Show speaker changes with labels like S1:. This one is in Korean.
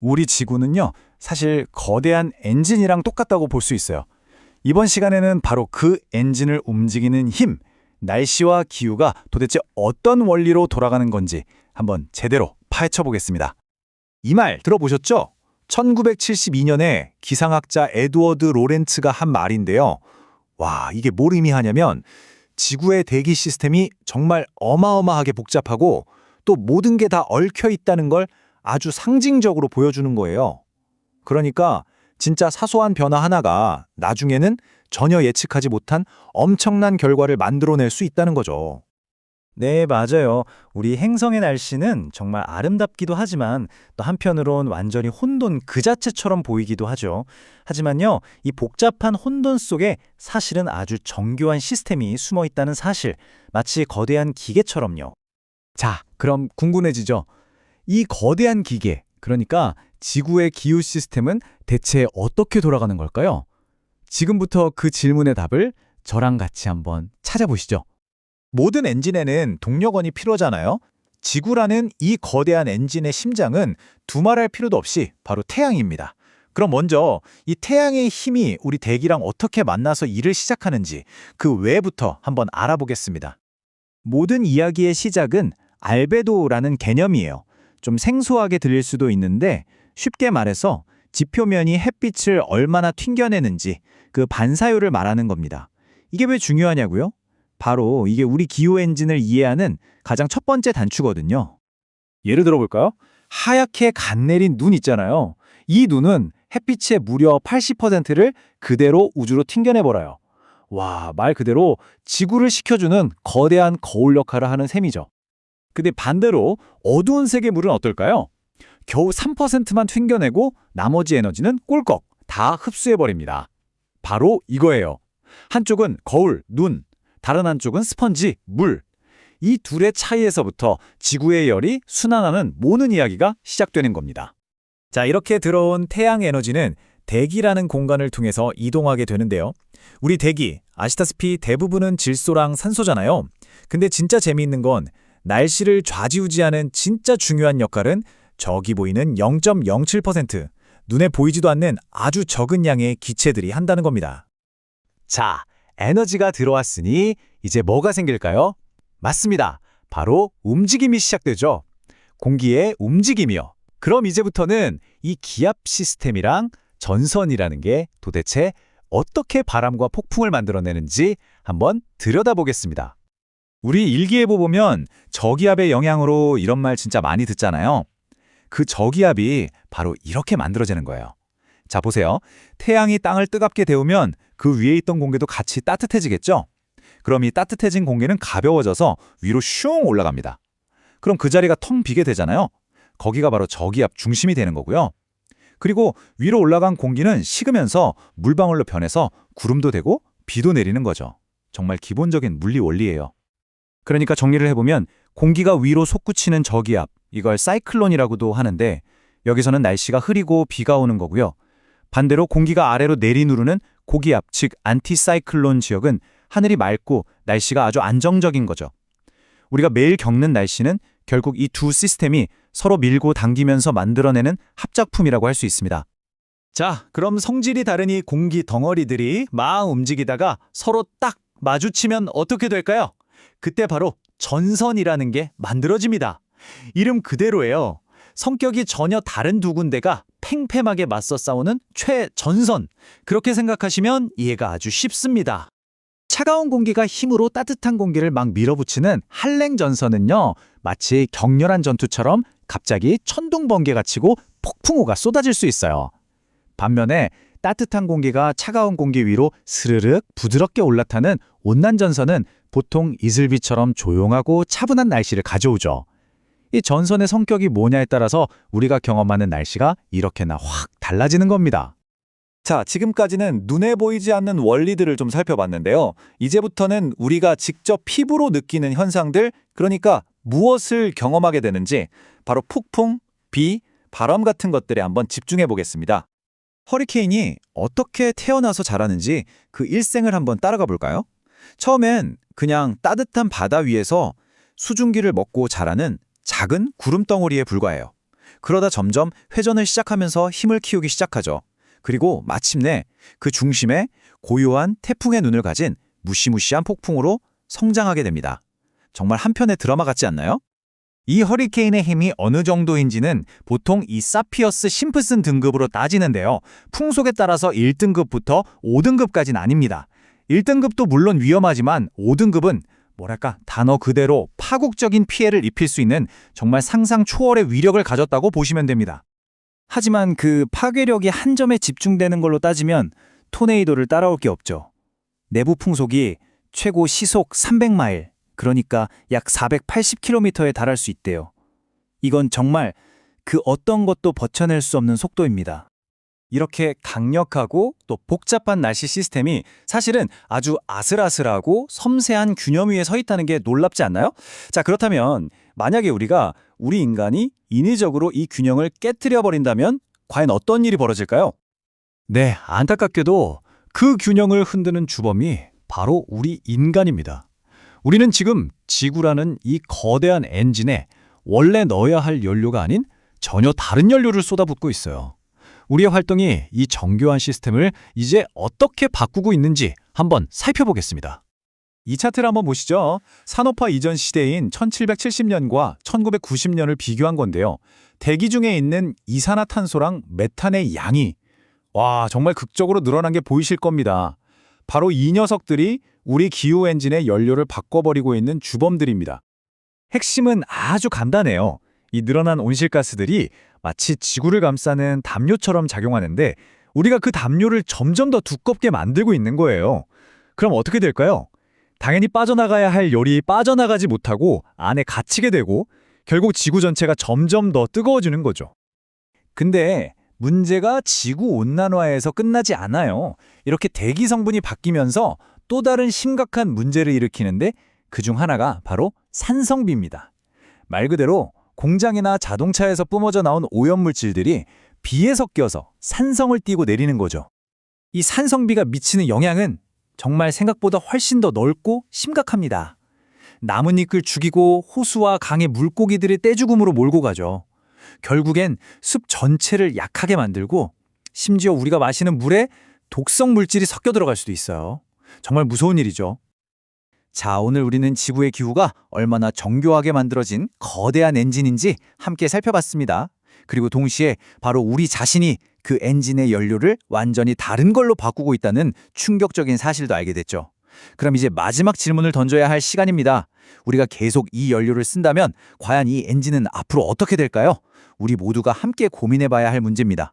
S1: 우리 지구는요, 사실 거대한 엔진이랑 똑같다고 볼 수 있어요. 이번 시간에는 바로 그 엔진을 움직이는 힘, 날씨와 기후가 도대체 어떤 원리로 돌아가는 건지 한번 제대로 파헤쳐 보겠습니다. 이 말 들어보셨죠? 1972년에 기상학자 에드워드 로렌츠가 한 말인데요. 와, 이게 뭘 의미하냐면 지구의 대기 시스템이 정말 어마어마하게 복잡하고 또 모든 게 다 얽혀 있다는 걸 아주 상징적으로 보여주는 거예요. 그러니까 진짜 사소한 변화 하나가 나중에는 전혀 예측하지 못한 엄청난 결과를 만들어낼 수 있다는 거죠. 네, 맞아요. 우리 행성의 날씨는 정말 아름답기도 하지만 또 한편으론 완전히 혼돈 그 자체처럼 보이기도 하죠. 하지만요, 이 복잡한 혼돈 속에 사실은 아주 정교한 시스템이 숨어 있다는 사실, 마치 거대한 기계처럼요. 자, 그럼 궁금해지죠? 이 거대한 기계, 그러니까 지구의 기후 시스템은 대체 어떻게 돌아가는 걸까요? 지금부터 그 질문의 답을 저랑 같이 한번 찾아보시죠. 모든 엔진에는 동력원이 필요하잖아요. 지구라는 이 거대한 엔진의 심장은 두말할 필요도 없이 바로 태양입니다. 그럼 먼저 이 태양의 힘이 우리 대기랑 어떻게 만나서 일을 시작하는지 그 외부터 한번 알아보겠습니다. 모든 이야기의 시작은 알베도라는 개념이에요. 좀 생소하게 들릴 수도 있는데 쉽게 말해서 지표면이 햇빛을 얼마나 튕겨내는지 그 반사율을 말하는 겁니다. 이게 왜 중요하냐고요? 바로 이게 우리 기후 엔진을 이해하는 가장 첫 번째 단추거든요. 예를 들어볼까요? 하얗게 간 내린 눈 있잖아요. 이 눈은 햇빛의 무려 80%를 그대로 우주로 튕겨내버려요. 와, 말 그대로 지구를 식혀주는 거대한 거울 역할을 하는 셈이죠. 근데 반대로 어두운 색의 물은 어떨까요? 겨우 3%만 튕겨내고 나머지 에너지는 꿀꺽 다 흡수해버립니다. 바로 이거예요. 한쪽은 거울, 눈, 다른 한쪽은 스펀지, 물. 이 둘의 차이에서부터 지구의 열이 순환하는 모든 이야기가 시작되는 겁니다. 자, 이렇게 들어온 태양 에너지는 대기라는 공간을 통해서 이동하게 되는데요. 우리 대기, 아시다시피 대부분은 질소랑 산소잖아요. 근데 진짜 재미있는 건 날씨를 좌지우지하는 진짜 중요한 역할은 저기 보이는 0.07%, 눈에 보이지도 않는 아주 적은 양의 기체들이 한다는 겁니다. 자, 에너지가 들어왔으니 이제 뭐가 생길까요? 맞습니다. 바로 움직임이 시작되죠. 공기의 움직임이요. 그럼 이제부터는 이 기압 시스템이랑 전선이라는 게 도대체 어떻게 바람과 폭풍을 만들어내는지 한번 들여다보겠습니다. 우리 일기예보 보면 저기압의 영향으로 이런 말 진짜 많이 듣잖아요. 그 저기압이 바로 이렇게 만들어지는 거예요. 자, 보세요. 태양이 땅을 뜨겁게 데우면 그 위에 있던 공기도 같이 따뜻해지겠죠? 그럼 이 따뜻해진 공기는 가벼워져서 위로 슝 올라갑니다. 그럼 그 자리가 텅 비게 되잖아요. 거기가 바로 저기압 중심이 되는 거고요. 그리고 위로 올라간 공기는 식으면서 물방울로 변해서 구름도 되고 비도 내리는 거죠. 정말 기본적인 물리 원리예요. 그러니까 정리를 해보면 공기가 위로 솟구치는 저기압, 이걸 사이클론이라고도 하는데 여기서는 날씨가 흐리고 비가 오는 거고요. 반대로 공기가 아래로 내리누르는 고기압, 즉 안티사이클론 지역은 하늘이 맑고 날씨가 아주 안정적인 거죠. 우리가 매일 겪는 날씨는 결국 이 두 시스템이 서로 밀고 당기면서 만들어내는 합작품이라고 할 수 있습니다. 자, 그럼 성질이 다른 이 공기 덩어리들이 막 움직이다가 서로 딱 마주치면 어떻게 될까요? 그때 바로 전선이라는 게 만들어집니다. 이름 그대로예요. 성격이 전혀 다른 두 군데가 팽팽하게 맞서 싸우는 최전선. 그렇게 생각하시면 이해가 아주 쉽습니다. 차가운 공기가 힘으로 따뜻한 공기를 막 밀어붙이는 한랭전선은요, 마치 격렬한 전투처럼 갑자기 천둥번개가 치고 폭풍우가 쏟아질 수 있어요. 반면에 따뜻한 공기가 차가운 공기 위로 스르륵 부드럽게 올라타는 온난전선은 보통 이슬비처럼 조용하고 차분한 날씨를 가져오죠. 이 전선의 성격이 뭐냐에 따라서 우리가 경험하는 날씨가 이렇게나 확 달라지는 겁니다. 자, 지금까지는 눈에 보이지 않는 원리들을 좀 살펴봤는데요. 이제부터는 우리가 직접 피부로 느끼는 현상들, 그러니까 무엇을 경험하게 되는지 바로 폭풍, 비, 바람 같은 것들에 한번 집중해 보겠습니다. 허리케인이 어떻게 태어나서 자라는지 그 일생을 한번 따라가 볼까요? 처음엔 그냥 따뜻한 바다 위에서 수증기를 먹고 자라는 작은 구름덩어리에 불과해요.
S2: 그러다 점점 회전을 시작하면서 힘을 키우기 시작하죠. 그리고 마침내 그 중심에 고요한 태풍의 눈을 가진 무시무시한 폭풍으로 성장하게 됩니다. 정말 한편의 드라마 같지 않나요? 이 허리케인의 힘이 어느 정도인지는 보통 이 사피어스 심프슨 등급으로 따지는데요. 풍속에 따라서 1등급부터 5등급까지는 아닙니다. 1등급도 물론 위험하지만 5등급은 뭐랄까 단어 그대로 파국적인 피해를 입힐 수 있는 정말 상상 초월의 위력을 가졌다고 보시면 됩니다.
S1: 하지만 그 파괴력이 한 점에 집중되는 걸로 따지면 토네이도를 따라올 게 없죠. 내부 풍속이 최고 시속 300마일, 그러니까 약 480km에 달할 수 있대요. 이건 정말 그 어떤 것도 버텨낼 수 없는 속도입니다. 이렇게 강력하고 또 복잡한 날씨 시스템이 사실은 아주 아슬아슬하고 섬세한 균형 위에 서 있다는 게 놀랍지 않나요? 자, 그렇다면 만약에 우리 인간이 인위적으로 이 균형을 깨트려 버린다면 과연 어떤 일이 벌어질까요? 네, 안타깝게도 그 균형을 흔드는 주범이 바로 우리 인간입니다. 우리는 지금 지구라는 이 거대한 엔진에 원래 넣어야 할 연료가 아닌 전혀 다른 연료를 쏟아붓고 있어요. 우리의 활동이 이 정교한 시스템을 이제 어떻게 바꾸고 있는지 한번 살펴보겠습니다. 이 차트를 한번 보시죠. 산업화 이전 시대인 1770년과 1990년을 비교한 건데요. 대기 중에 있는 이산화탄소랑 메탄의 양이 정말 극적으로 늘어난 게 보이실 겁니다. 바로 이 녀석들이 우리 기후 엔진의 연료를 바꿔버리고 있는 주범들입니다. 핵심은 아주 간단해요. 이 늘어난 온실가스들이 마치 지구를 감싸는 담요처럼 작용하는데 우리가 그 담요를 점점 더 두껍게 만들고 있는 거예요. 그럼 어떻게 될까요? 당연히 빠져나가야 할 열이 빠져나가지 못하고 안에 갇히게 되고 결국 지구 전체가 점점 더 뜨거워지는 거죠. 근데 문제가 지구온난화에서 끝나지 않아요. 이렇게 대기 성분이 바뀌면서 또 다른 심각한 문제를 일으키는데 그중 하나가 바로 산성비입니다. 말 그대로 공장이나 자동차에서 뿜어져 나온 오염물질들이 비에 섞여서 산성을 띠고 내리는 거죠. 이 산성비가 미치는 영향은 정말 생각보다 훨씬 더 넓고 심각합니다. 나뭇잎을 죽이고 호수와 강의 물고기들을 떼죽음으로 몰고 가죠. 결국엔 숲 전체를 약하게 만들고 심지어 우리가 마시는 물에 독성 물질이 섞여 들어갈 수도 있어요. 정말 무서운 일이죠. 자, 오늘 우리는 지구의 기후가 얼마나 정교하게 만들어진 거대한 엔진인지 함께 살펴봤습니다. 그리고 동시에 바로 우리 자신이 그 엔진의 연료를 완전히 다른 걸로 바꾸고 있다는 충격적인 사실도 알게 됐죠. 그럼 이제 마지막 질문을 던져야 할 시간입니다. 우리가 계속 이 연료를 쓴다면 과연 이 엔진은 앞으로 어떻게 될까요? 우리 모두가 함께 고민해봐야 할 문제입니다.